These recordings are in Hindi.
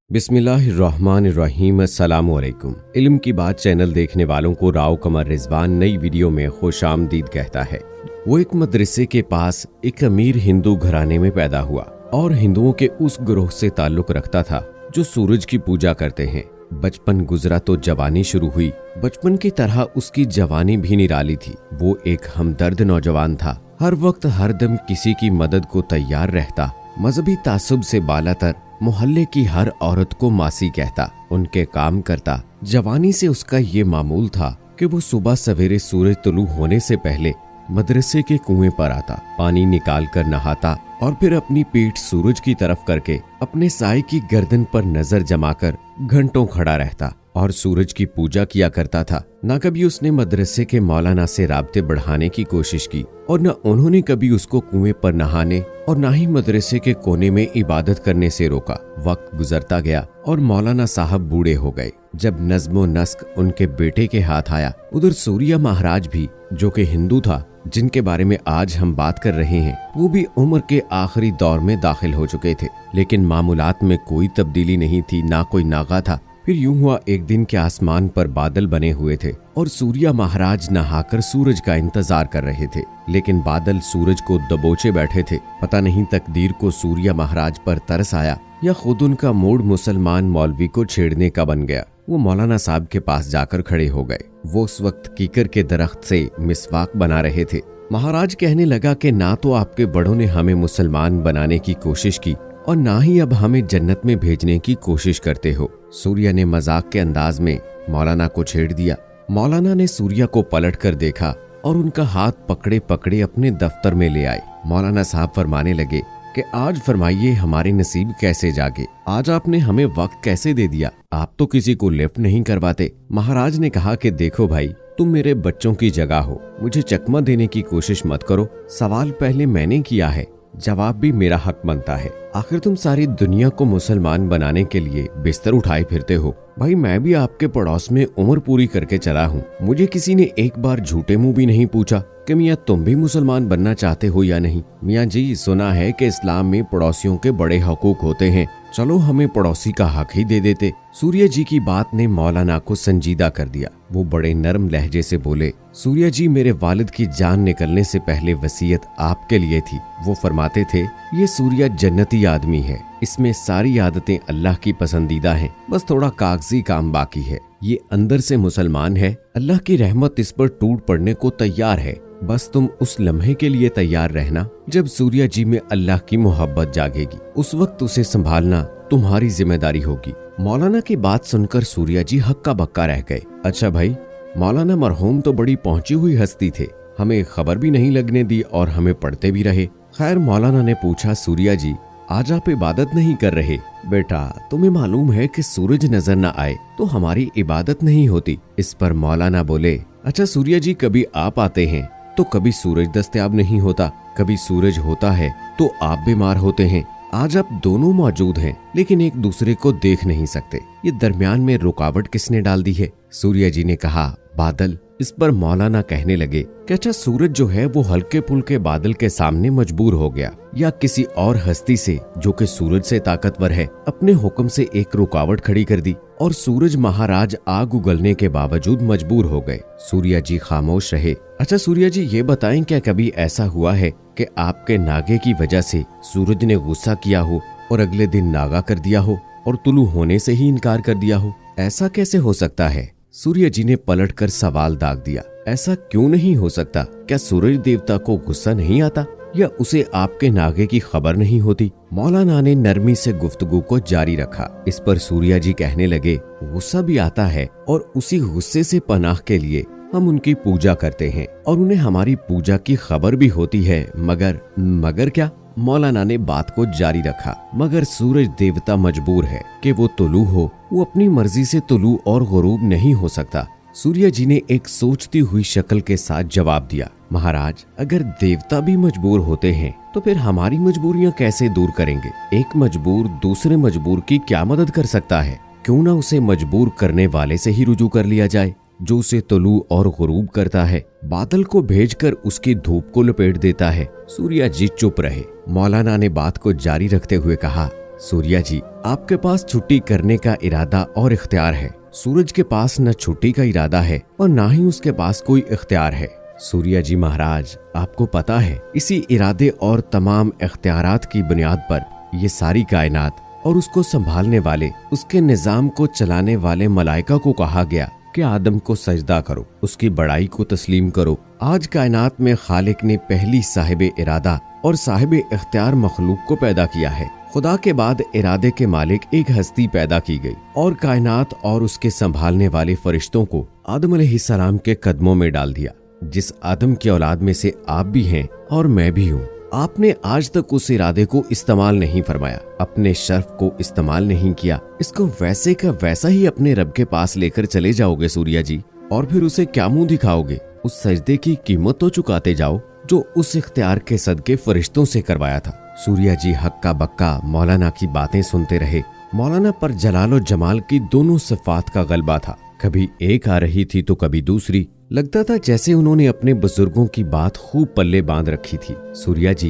बिस्मिल्लाहिर्रहमानिर्रहीम। अस्सलाम वालेकुम। इल्म की बात चैनल देखने वालों को राव कमर रिजवान नई वीडियो में खुशामदीद कहता है। वो एक मदरसे के पास एक अमीर हिंदू घराने में पैदा हुआ और हिंदुओं के उस ग्रोह से ताल्लुक रखता था जो सूरज की पूजा करते हैं। बचपन गुजरा तो जवानी शुरू हुई। बचपन की तरह उसकी जवानी भी निराली थी। वो एक हमदर्द नौजवान था, हर वक्त हर दम किसी की मदद को तैयार रहता। मजहबी तासुब से बालातर मोहल्ले की हर औरत को मासी कहता, उनके काम करता। जवानी से उसका ये मामूल था कि वो सुबह सवेरे सूरज तुलू होने से पहले मदरसे के कुएं पर आता, पानी निकाल कर नहाता और फिर अपनी पीठ सूरज की तरफ करके अपने साए की गर्दन पर नजर जमाकर घंटों खड़ा रहता और सूरज की पूजा किया करता था। न कभी उसने मदरसे के मौलाना से राब्ते बढ़ाने की कोशिश की और न उन्होंने कभी उसको कुएं पर नहाने और न ही मदरसे के कोने में इबादत करने से रोका। वक्त गुजरता गया और मौलाना साहब बूढ़े हो गए। जब नज्मो नस्क उनके बेटे के हाथ आया, उधर सूर्या महाराज भी, जो कि हिंदू था, जिनके बारे में आज हम बात कर रहे हैं, वो भी उम्र के आखिरी दौर में दाखिल हो चुके थे। लेकिन मामूलात में कोई तब्दीली नहीं थी, ना कोई नागा था। फिर यूं हुआ, एक दिन के आसमान पर बादल बने हुए थे और सूर्या महाराज नहाकर सूरज का इंतजार कर रहे थे, लेकिन बादल सूरज को दबोचे बैठे थे। पता नहीं तकदीर को सूर्या महाराज पर तरस आया या खुद उनका मूड मुसलमान मौलवी को छेड़ने का बन गया। वो मौलाना साहब के पास जाकर खड़े हो गए। वो उस वक्त कीकर के दरख्त से मिसवाक बना रहे थे। महाराज कहने लगा कि ना तो आपके बड़ों ने हमें मुसलमान बनाने की कोशिश की और ना ही अब हमें जन्नत में भेजने की कोशिश करते हो। सूर्या ने मजाक के अंदाज में मौलाना को छेड़ दिया। मौलाना ने सूर्या को पलट कर देखा और उनका हाथ पकड़े पकड़े अपने दफ्तर में ले आए। मौलाना साहब फरमाने लगे कि आज फरमाइए हमारे नसीब कैसे जागे, आज आपने हमें वक्त कैसे दे दिया, आप तो किसी को लिफ्ट नहीं करवाते। महाराज ने कहा कि देखो भाई, तुम मेरे बच्चों की जगह हो, मुझे चकमा देने की कोशिश मत करो। सवाल पहले मैंने किया है, जवाब भी मेरा हक बनता है। आखिर तुम सारी दुनिया को मुसलमान बनाने के लिए बिस्तर उठाए फिरते हो। भाई, मैं भी आपके पड़ोस में उम्र पूरी करके चला हूँ। मुझे किसी ने एक बार झूठे मुंह भी नहीं पूछा कि मियाँ तुम भी मुसलमान बनना चाहते हो या नहीं। मियाँ जी, सुना है कि इस्लाम में पड़ोसियों के बड़े हकूक होते हैं, चलो हमें पड़ोसी का हक ही दे देते। सूर्या जी की बात ने मौलाना को संजीदा कर दिया। वो बड़े नरम लहजे से बोले, सूर्या जी, मेरे वालिद की जान निकलने से पहले वसीयत आपके लिए थी। वो फरमाते थे, ये सूर्या जन्नती आदमी है, इसमें सारी आदतें अल्लाह की पसंदीदा हैं, बस थोड़ा कागजी काम बाकी है। ये अंदर से मुसलमान है, अल्लाह की रहमत इस पर टूट पड़ने को तैयार है। बस तुम उस लम्हे के लिए तैयार रहना जब सूर्या जी में अल्लाह की मोहब्बत जागेगी, उस वक्त उसे संभालना तुम्हारी जिम्मेदारी होगी। मौलाना की बात सुनकर सूर्या जी हक्का बक्का रह गए। अच्छा भाई, मौलाना मरहूम तो बड़ी पहुंची हुई हस्ती थे, हमें खबर भी नहीं लगने दी और हमें पढ़ते भी रहे। खैर, मौलाना ने पूछा, सूर्या जी आज आप इबादत नहीं कर रहे? बेटा, तुम्हें मालूम है कि सूरज नजर न आए तो हमारी इबादत नहीं होती। इस पर मौलाना बोले, अच्छा सूर्या जी, कभी आप आते हैं तो कभी सूरज दस्तयाब नहीं होता, कभी सूरज होता है तो आप बीमार होते हैं। आज आप दोनों मौजूद हैं लेकिन एक दूसरे को देख नहीं सकते, ये दरमियान में रुकावट किसने डाल दी है? सूर्या जी ने कहा, बादल। इस पर मौलाना कहने लगे कि अच्छा, सूरज जो है वो हल्के फुल्के बादल के सामने मजबूर हो गया या किसी और हस्ती से जो कि सूरज से ताकतवर है अपने हुक्म से एक रुकावट खड़ी कर दी और सूरज महाराज आग उगलने के बावजूद मजबूर हो गए। सूर्या जी खामोश रहे। अच्छा सूर्या जी, ये बताएं, क्या कभी ऐसा हुआ है कि आपके नागे की वजह से सूरज ने गुस्सा किया हो और अगले दिन नागा कर दिया हो और तुलू होने से ही इनकार कर दिया हो? ऐसा कैसे हो सकता है? सूर्या जी ने पलटकर सवाल दाग दिया, ऐसा क्यों नहीं हो सकता? क्या सूरज देवता को गुस्सा नहीं आता या उसे आपके नागे की खबर नहीं होती? मौलाना ने नरमी से गुफ्तगू को जारी रखा। इस पर सूर्या जी कहने लगे, गुस्सा भी आता है और उसी गुस्से से पनाह के लिए हम उनकी पूजा करते हैं और उन्हें हमारी पूजा की खबर भी होती है। मगर क्या? मौलाना ने बात को जारी रखा, मगर सूरज देवता मजबूर है कि वो तुलू हो, वो अपनी मर्जी से तुलू और गुरूब नहीं हो सकता। सूर्या जी ने एक सोचती हुई शक्ल के साथ जवाब दिया, महाराज, अगर देवता भी मजबूर होते हैं तो फिर हमारी मजबूरियां कैसे दूर करेंगे? एक मजबूर दूसरे मजबूर की क्या मदद कर सकता है? क्यों ना उसे मजबूर करने वाले से ही रुजू कर लिया जाए जो उसे तुलू और गुरूब करता है, बादल को भेजकर उसकी धूप को लपेट देता है। सूर्या जी चुप रहे। मौलाना ने बात को जारी रखते हुए कहा, सूर्या जी, आपके पास छुट्टी करने का इरादा और इख्तियार है। सूरज के पास न छुट्टी का इरादा है और ना ही उसके पास कोई इख्तियार है। सूर्या जी महाराज, आपको पता है इसी इरादे और तमाम इख्तियारात की बुनियाद पर ये सारी कायनात और उसको संभालने वाले, उसके निजाम को चलाने वाले मलाइका को कहा गया कि आदम को सजदा करो, उसकी बड़ाई को तस्लीम करो। आज कायनात में खालिक ने पहली साहिब इरादा और साहिब इख्तियार मखलूक को पैदा किया है। खुदा के बाद इरादे के मालिक एक हस्ती पैदा की गई और कायनात और उसके संभालने वाले फरिश्तों को आदम अलैहिस्सलाम के कदमों में डाल दिया। जिस आदम की औलाद में से आप भी हैं और मैं भी हूँ। आपने आज तक उस इरादे को इस्तेमाल नहीं फरमाया, अपने शर्फ को इस्तेमाल नहीं किया। इसको वैसे का वैसा ही अपने रब के पास लेकर चले जाओगे सूर्या जी, और फिर उसे क्या मुंह दिखाओगे? उस सजदे की कीमत तो चुकाते जाओ जो उस इख्तियार के सदके फरिश्तों से करवाया था। सूर्या जी हक्का बक्का मौलाना की बातें सुनते रहे। मौलाना पर जलाल और जमाल की दोनों सिफात का गलबा था। कभी एक आ रही थी तो कभी दूसरी। लगता था जैसे उन्होंने अपने बुजुर्गों की बात खूब पल्ले बांध रखी थी। सूर्या जी,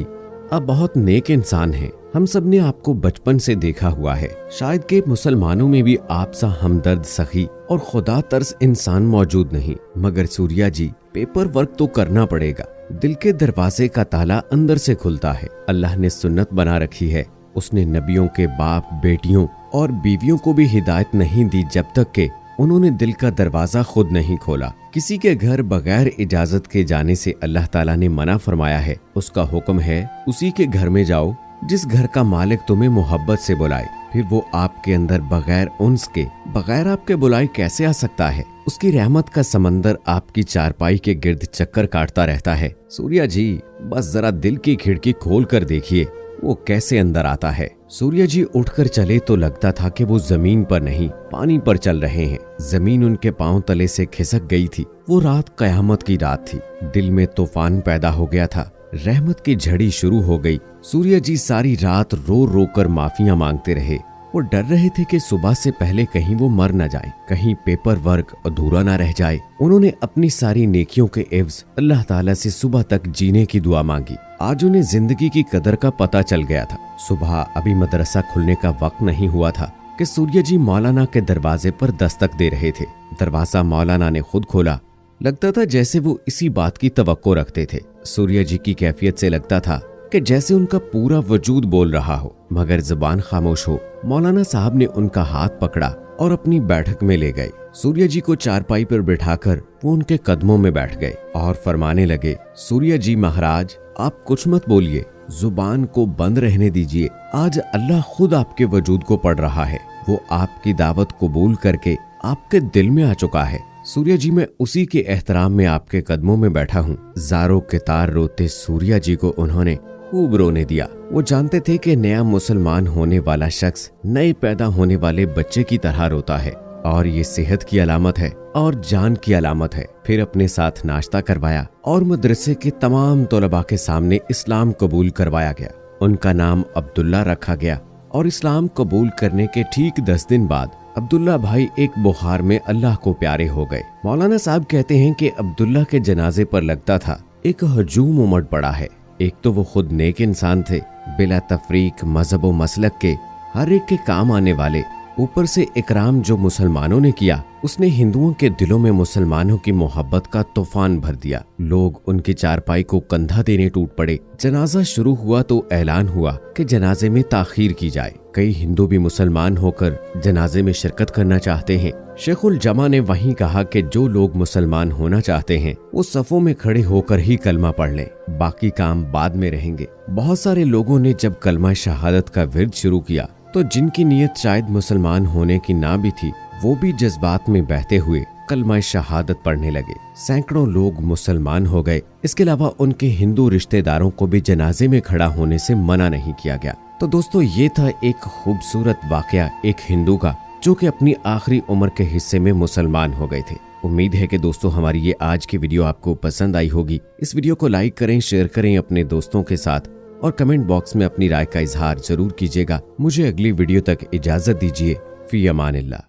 आप बहुत नेक इंसान हैं। हम सब ने आपको बचपन से देखा हुआ है। शायद के मुसलमानों में भी आप सा हमदर्द, सखी और खुदा तर्स इंसान मौजूद नहीं। मगर सूर्या जी, पेपर वर्क तो करना पड़ेगा। दिल के दरवाजे का ताला अंदर से खुलता है। अल्लाह ने सुन्नत बना रखी है। उसने नबियों के बाप, बेटियों और बीवियों को भी हिदायत नहीं दी जब तक के उन्होंने दिल का दरवाजा खुद नहीं खोला। किसी के घर बगैर इजाजत के जाने से अल्लाह ताला ने मना फरमाया है। उसका हुक्म है उसी के घर में जाओ जिस घर का मालिक तुम्हें मोहब्बत से बुलाए। फिर वो आपके अंदर बगैर उन्स के, बगैर आपके बुलाए कैसे आ सकता है? उसकी रहमत का समंदर आपकी चारपाई के गिर्द चक्कर काटता रहता है। सूर्या जी, बस जरा दिल की खिड़की खोल कर देखिए वो कैसे अंदर आता है। सूर्या जी उठकर चले तो लगता था कि वो जमीन पर नहीं, पानी पर चल रहे हैं। जमीन उनके पांव तले से खिसक गई थी। वो रात कयामत की रात थी। दिल में तूफान पैदा हो गया था। रहमत की झड़ी शुरू हो गई। सूर्या जी सारी रात रो रो कर माफिया मांगते रहे। वो डर रहे थे कि सुबह से पहले कहीं वो मर न जाए, कहीं पेपर वर्क अधूरा न रह जाए। उन्होंने अपनी सारी नेकियों के एवज अल्लाह ताला से सुबह तक जीने की दुआ मांगी। आज उन्हें जिंदगी की कदर का पता चल गया था। सुबह अभी मदरसा खुलने का वक्त नहीं हुआ था कि सूर्या जी मौलाना के दरवाजे पर दस्तक दे रहे थे। दरवाजा मौलाना ने खुद खोला। लगता था जैसे वो इसी बात की तवक्को रखते थे। सूर्या जी की कैफियत से लगता था कि जैसे उनका पूरा वजूद बोल रहा हो मगर जुबान खामोश हो। मौलाना साहब ने उनका हाथ पकड़ा और अपनी बैठक में ले गए। सूर्या जी को चारपाई पर बिठाकर वो उनके कदमों में बैठ गए और फरमाने लगे, सूर्या जी महाराज, आप कुछ मत बोलिए, जुबान को बंद रहने दीजिए। आज अल्लाह खुद आपके वजूद को पढ़ रहा है। वो आपकी दावत कबूल करके आपके दिल में आ चुका है। सूर्या जी, मैं उसी के एहतराम में आपके कदमों में बैठा हूँ। जारो के तार रोते सूर्या जी को उन्होंने खूब रोने दिया। वो जानते थे कि नया मुसलमान होने वाला शख्स नए पैदा होने वाले बच्चे की तरह रोता है और ये सेहत की अलामत है और जान की अलामत है। फिर अपने साथ नाश्ता करवाया और मदरसे के तमाम तलबा के सामने इस्लाम कबूल करवाया गया। उनका नाम अब्दुल्ला रखा गया और इस्लाम कबूल करने के ठीक 10 दिन बाद अब्दुल्ला भाई एक बुखार में अल्लाह को प्यारे हो गए। मौलाना साहब कहते हैं कि अब्दुल्ला के जनाजे पर लगता था एक हजूम उमड़ पड़ा है। एक तो वो खुद नेक इंसान थे, बिला तफरीक मजहब व मसलक के हर एक के काम आने वाले। ऊपर से इकराम जो मुसलमानों ने किया, उसने हिंदुओं के दिलों में मुसलमानों की मोहब्बत का तूफान भर दिया। लोग उनकी चारपाई को कंधा देने टूट पड़े। जनाजा शुरू हुआ तो ऐलान हुआ कि जनाजे में ताखीर की जाए। कई हिंदू भी मुसलमान होकर जनाजे में शिरकत करना चाहते हैं। शेखुल जमा ने वहीं कहा कि जो लोग मुसलमान होना चाहते हैं वो सफों में खड़े होकर ही कलमा पढ़ लें, बाकी काम बाद में रहेंगे। बहुत सारे लोगों ने जब कलमा शहादत का विर्द शुरू किया तो जिनकी नीयत शायद मुसलमान होने की ना भी थी, वो भी जज्बात में बहते हुए कलमा शहादत पढ़ने लगे। सैकड़ों लोग मुसलमान हो गए। इसके अलावा उनके हिंदू रिश्तेदारों को भी जनाजे में खड़ा होने से मना नहीं किया गया। तो दोस्तों, ये था एक खूबसूरत वाकया एक हिंदू का जो कि अपनी आखिरी उम्र के हिस्से में मुसलमान हो गए थे। उम्मीद है कि दोस्तों हमारी ये आज की वीडियो आपको पसंद आई होगी। इस वीडियो को लाइक करें, शेयर करें अपने दोस्तों के साथ और कमेंट बॉक्स में अपनी राय का इजहार जरूर कीजिएगा। मुझे अगली वीडियो तक इजाजत दीजिए। फी अमानिल्लाह।